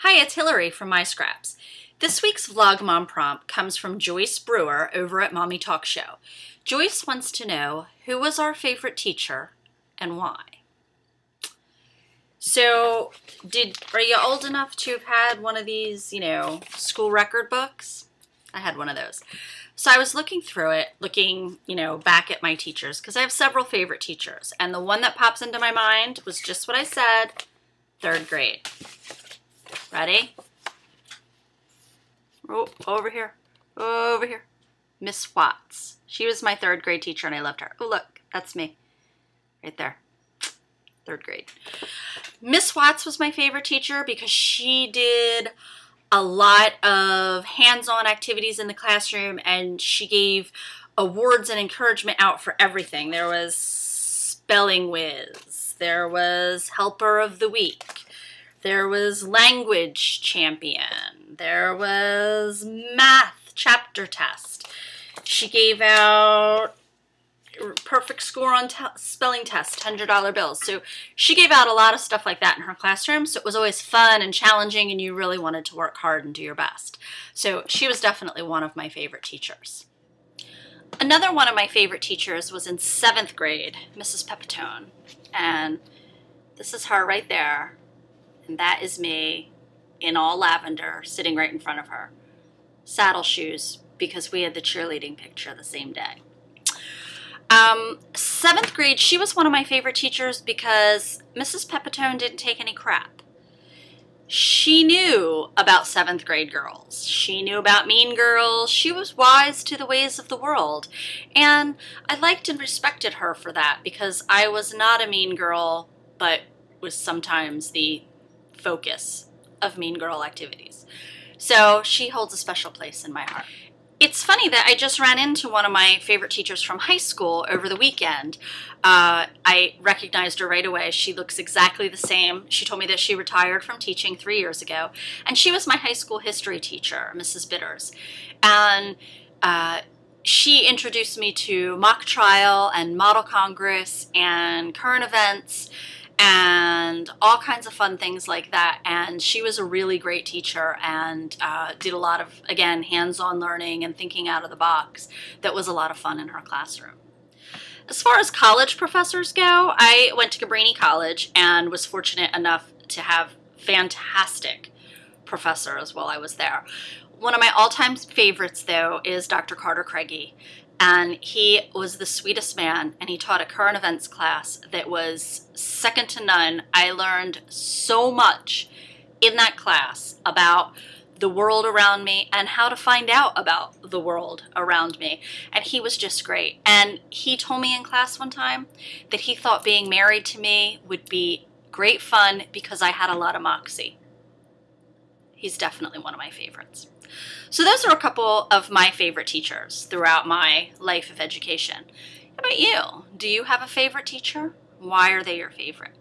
Hi, it's Hillary from My Scraps. This week's Vlog Mom prompt comes from Joyce Brewer over at Mommy Talk Show. Joyce wants to know who was our favorite teacher and why. So, are you old enough to have had one of these, school record books? I had one of those. So I was looking through it, back at my teachers, because I have several favorite teachers. And the one that pops into my mind was just what I said, 3rd grade. Ready? Oh, over here. Over here. Miss Watts. She was my 3rd grade teacher and I loved her. Oh, look, that's me. Right there. 3rd grade. Miss Watts was my favorite teacher because she did a lot of hands-on activities in the classroom and she gave awards and encouragement out for everything. There was Spelling Whiz. There was Helper of the Week. There was Language Champion. There was Math Chapter Test. She gave out perfect score on spelling test, $100 bills. So she gave out a lot of stuff like that in her classroom. So it was always fun and challenging and you really wanted to work hard and do your best. So she was definitely one of my favorite teachers. Another one of my favorite teachers was in 7th grade, Mrs. Pepitone. And this is her right there. And that is me in all lavender sitting right in front of her. Saddle shoes because we had the cheerleading picture the same day. 7th grade, she was one of my favorite teachers because Mrs. Pepitone didn't take any crap. She knew about 7th grade girls. She knew about mean girls. She was wise to the ways of the world. And I liked and respected her for that because I was not a mean girl, but was sometimes the focus of mean girl activities. So she holds a special place in my heart. It's funny that I just ran into one of my favorite teachers from high school over the weekend. I recognized her right away. She looks exactly the same. She told me that she retired from teaching 3 years ago, and she was my high school history teacher, Mrs. Bitters. And she introduced me to mock trial and model congress and current events and all kinds of fun things like that. And she was a really great teacher and did a lot of, again, hands-on learning and thinking out of the box. That was a lot of fun in her classroom. As far as college professors go, I went to Cabrini College and was fortunate enough to have fantastic professors while I was there. One of my all-time favorites, though, is Dr. Carter Craigie. And he was the sweetest man, and he taught a current events class that was second to none. I learned so much in that class about the world around me and how to find out about the world around me. And he was just great. And he told me in class one time that he thought being married to me would be great fun because I had a lot of moxie. He's definitely one of my favorites. So those are a couple of my favorite teachers throughout my life of education. How about you? Do you have a favorite teacher? Why are they your favorite?